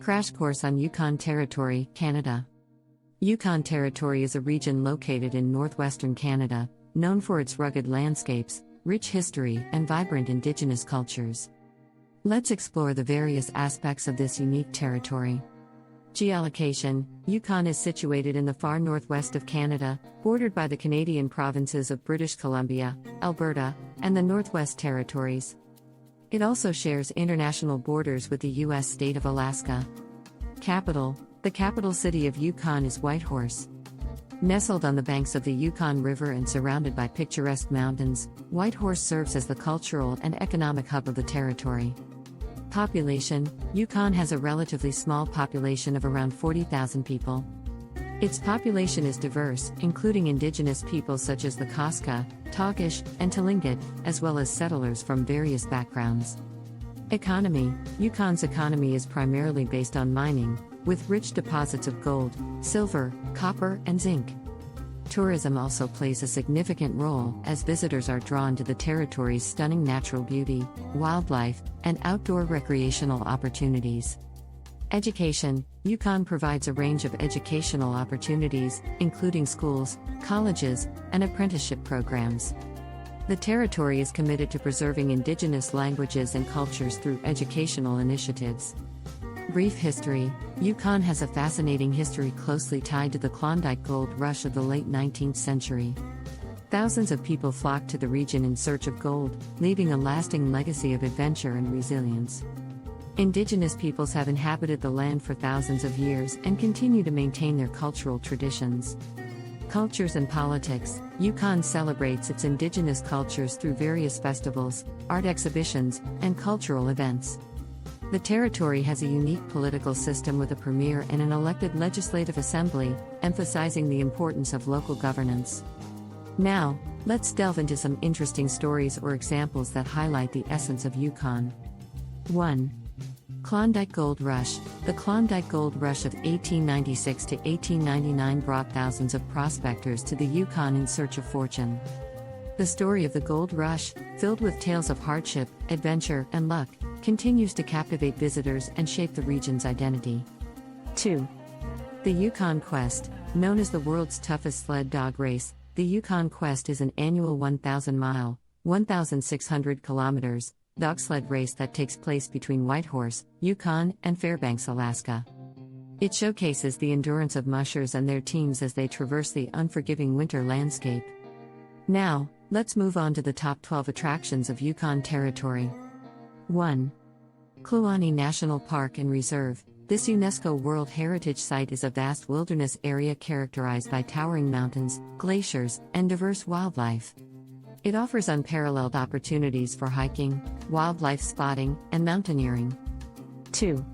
Crash course on Yukon Territory, Canada. Yukon Territory is a region located in northwestern Canada, known for its rugged landscapes, rich history, and vibrant Indigenous cultures. Let's explore the various aspects of this unique territory. Geolocation. Yukon is situated in the far northwest of Canada, bordered by the Canadian provinces of British Columbia, Alberta, and the Northwest Territories. It also shares international borders with the U.S. state of Alaska. Capital. The capital city of Yukon is Whitehorse. Nestled on the banks of the Yukon River and surrounded by picturesque mountains, Whitehorse serves as the cultural and economic hub of the territory. Population. Yukon has a relatively small population of around 40,000 people. Its population is diverse, including Indigenous peoples such as the Kaska, Tagish, and Tlingit, as well as settlers from various backgrounds. Economy. Yukon's economy is primarily based on mining, with rich deposits of gold, silver, copper, and zinc. Tourism also plays a significant role, as visitors are drawn to the territory's stunning natural beauty, wildlife, and outdoor recreational opportunities. Education. Yukon provides a range of educational opportunities, including schools, colleges, and apprenticeship programs. The territory is committed to preserving Indigenous languages and cultures through educational initiatives. Brief history. Yukon has a fascinating history closely tied to the Klondike Gold Rush of the late 19th century. Thousands of people flocked to the region in search of gold, leaving a lasting legacy of adventure and resilience. Indigenous peoples have inhabited the land for thousands of years and continue to maintain their cultural traditions. Cultures and politics. Yukon celebrates its Indigenous cultures through various festivals, art exhibitions, and cultural events. The territory has a unique political system with a premier and an elected legislative assembly, emphasizing the importance of local governance. Now, let's delve into some interesting stories or examples that highlight the essence of Yukon. 1. Klondike Gold Rush. The Klondike Gold Rush of 1896 to 1899 brought thousands of prospectors to the Yukon in search of fortune. The story of the gold rush, filled with tales of hardship, adventure, and luck, continues to captivate visitors and shape the region's identity. 2. The Yukon Quest. Known as the world's toughest sled dog race, the Yukon Quest is an annual 1,000-mile, 1,600 kilometers, dog sled race that takes place between Whitehorse, Yukon, and Fairbanks, Alaska. It showcases the endurance of mushers and their teams as they traverse the unforgiving winter landscape. Now, let's move on to the top 12 attractions of Yukon Territory. 1. Kluane National Park and Reserve. This UNESCO World Heritage Site is a vast wilderness area characterized by towering mountains, glaciers, and diverse wildlife. It offers unparalleled opportunities for hiking, wildlife spotting, and mountaineering. 2.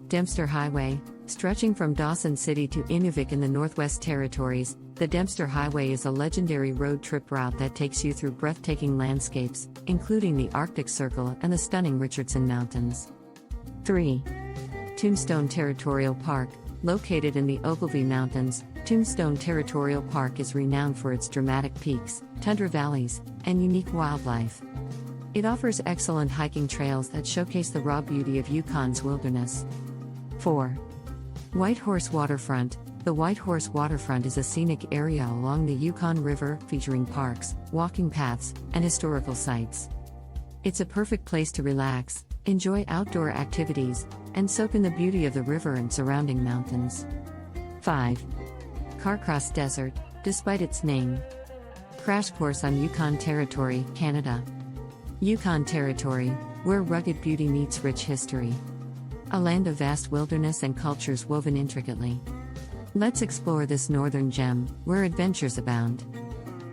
Dempster Highway. Stretching from Dawson City to Inuvik in the Northwest Territories, the Dempster Highway is a legendary road trip route that takes you through breathtaking landscapes, including the Arctic Circle and the stunning Richardson Mountains. 3. Tombstone Territorial Park. Located in the Ogilvie Mountains, Tombstone Territorial Park is renowned for its dramatic peaks, tundra valleys, and unique wildlife. It offers excellent hiking trails that showcase the raw beauty of Yukon's wilderness. 4. Whitehorse Waterfront. The Whitehorse Waterfront is a scenic area along the Yukon River, featuring parks, walking paths, and historical sites. It's a perfect place to relax, enjoy outdoor activities, and soak in the beauty of the river and surrounding mountains. 5. Carcross Desert. Despite its name. Crash course on Yukon Territory, Canada. Yukon Territory, where rugged beauty meets rich history. A land of vast wilderness and cultures woven intricately. Let's explore this northern gem, where adventures abound.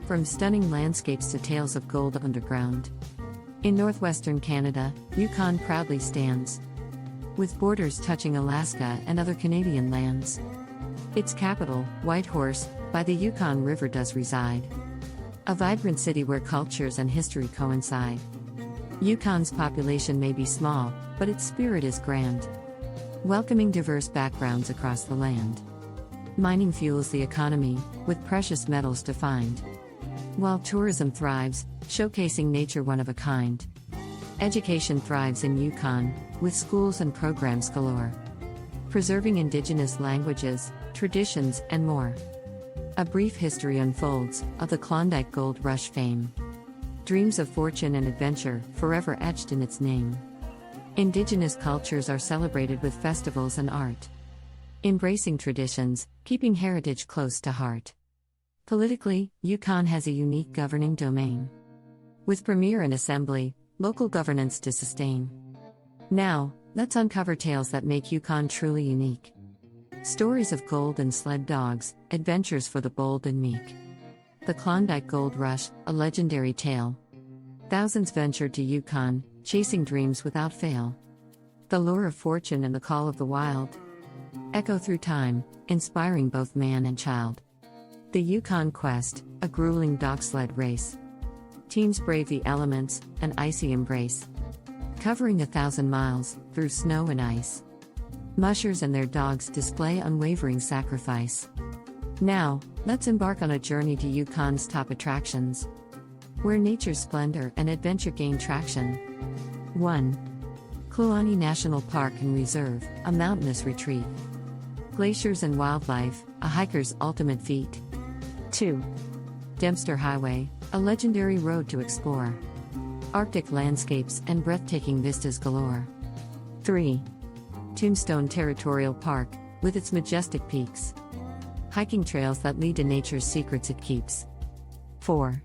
From stunning landscapes to tales of gold underground. In northwestern Canada, Yukon proudly stands, with borders touching Alaska and other Canadian lands. Its capital, Whitehorse, by the Yukon River does reside. A vibrant city where cultures and history coincide. Yukon's population may be small, but its spirit is grand, welcoming diverse backgrounds across the land. Mining fuels the economy, with precious metals to find, while tourism thrives, showcasing nature one of a kind. Education thrives in Yukon, with schools and programs galore. preserving Indigenous languages, traditions, and more. A brief history unfolds of the Klondike Gold Rush fame. Dreams of fortune and adventure, forever etched in its name. Indigenous cultures are celebrated with festivals and art. Embracing traditions, keeping heritage close to heart. Politically, Yukon has a unique governing domain. With premier and assembly, local governance to sustain. Now, let's uncover tales that make Yukon truly unique. Stories of gold and sled dogs, adventures for the bold and meek. The Klondike Gold Rush, a legendary tale. Thousands ventured to Yukon, chasing dreams without fail. The lure of fortune and the call of the wild echo through time, inspiring both man and child. The Yukon Quest, a grueling dog sled race. Teams brave the elements, an icy embrace. Covering 1,000 miles, through snow and ice. Mushers and their dogs display unwavering sacrifice. Now, let's embark on a journey to Yukon's top attractions, where nature's splendor and adventure gain traction. 1. Kluane National Park and Reserve, a mountainous retreat. Glaciers and wildlife, a hiker's ultimate feat. 2. Dempster Highway, a legendary road to explore. Arctic landscapes and breathtaking vistas galore. 3. Tombstone Territorial Park, with its majestic peaks. Hiking trails that lead to nature's secrets it keeps. 4.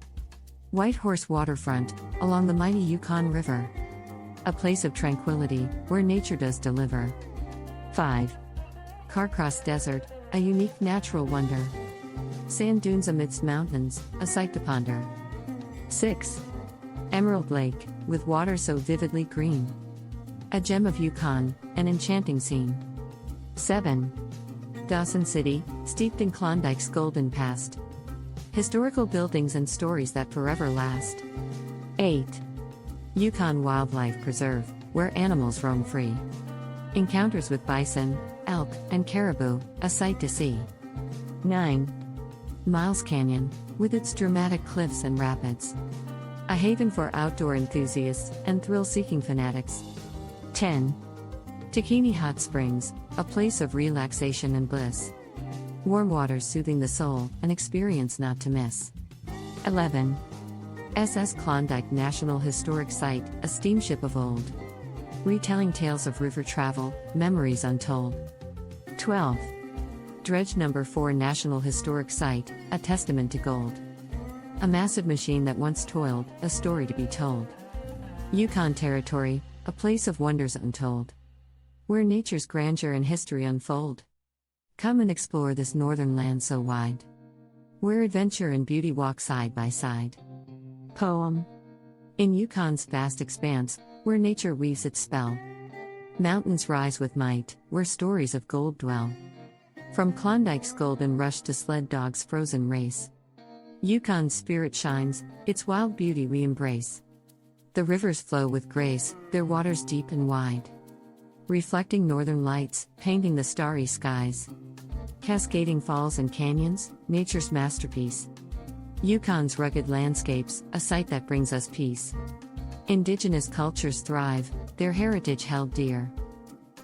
Whitehorse Waterfront, along the mighty Yukon River. A place of tranquility, where nature does deliver. 5. Carcross Desert, a unique natural wonder. Sand dunes amidst mountains, a sight to ponder. 6. Emerald Lake, with water so vividly green. A gem of Yukon, an enchanting scene. 7. Dawson City, steeped in Klondike's golden past. Historical buildings and stories that forever last. 8. Yukon Wildlife Preserve, where animals roam free. Encounters with bison, elk, and caribou, a sight to see. 9. Miles Canyon, with its dramatic cliffs and rapids. A haven for outdoor enthusiasts and thrill-seeking fanatics. 10. Tagish Hot Springs, a place of relaxation and bliss. Warm waters soothing the soul, an experience not to miss. 11. SS Klondike National Historic Site, a steamship of old. Retelling tales of river travel, memories untold. 12. Dredge No. 4 National Historic Site, a testament to gold. A massive machine that once toiled, a story to be told. Yukon Territory, a place of wonders untold. Where nature's grandeur and history unfold. Come and explore this northern land so wide. Where adventure and beauty walk side by side. Poem. In Yukon's vast expanse, where nature weaves its spell. Mountains rise with might, where stories of gold dwell. From Klondike's golden rush to sled dogs' frozen race. Yukon's spirit shines, its wild beauty we embrace. The rivers flow with grace, their waters deep and wide. Reflecting northern lights, painting the starry skies. Cascading falls and canyons, nature's masterpiece. Yukon's rugged landscapes, a sight that brings us peace. Indigenous cultures thrive, their heritage held dear.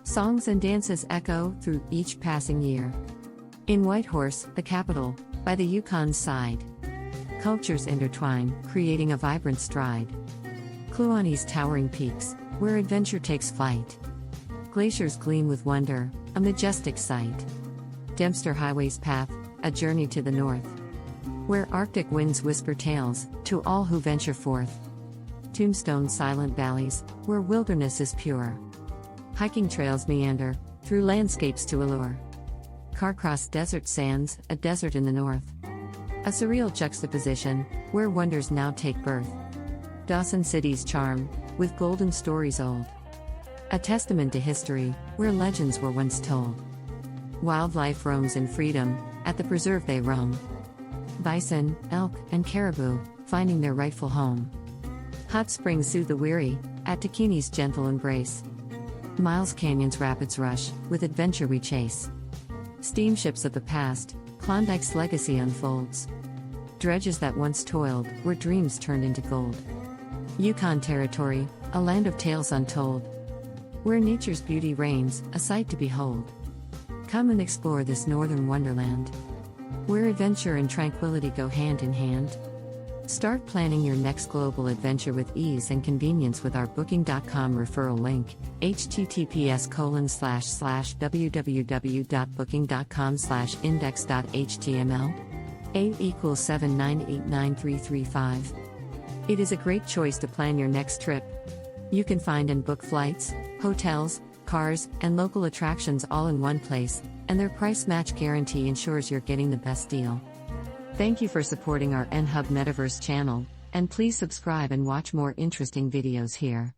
Songs and dances echo through each passing year. In Whitehorse, the capital, by the Yukon's side. Cultures intertwine, creating a vibrant stride. Kluane's towering peaks, where adventure takes flight. Glaciers gleam with wonder, a majestic sight. Dempster Highway's path, a journey to the north. Where Arctic winds whisper tales, to all who venture forth. Tombstone silent valleys, where wilderness is pure. Hiking trails meander, through landscapes to allure. Carcross Desert sands, a desert in the north. A surreal juxtaposition, where wonders now take birth. Dawson City's charm, with golden stories old. A testament to history, where legends were once told. Wildlife roams in freedom, at the preserve they roam. Bison, elk, and caribou, finding their rightful home. Hot springs soothe the weary, at Tagish's gentle embrace. Miles Canyon's rapids rush, with adventure we chase. Steamships of the past, Klondike's legacy unfolds. Dredges that once toiled, where dreams turned into gold. Yukon Territory, a land of tales untold. Where nature's beauty reigns, a sight to behold. Come and explore this northern wonderland, where adventure and tranquility go hand in hand. Start planning your next global adventure with ease and convenience with our Booking.com referral link, https://www.booking.com/index.html. 8=7989335. It is a great choice to plan your next trip. You can find and book flights, hotels, cars, and local attractions all in one place, and their price match guarantee ensures you're getting the best deal. Thank you for supporting our NHub Metaverse channel, and please subscribe and watch more interesting videos here.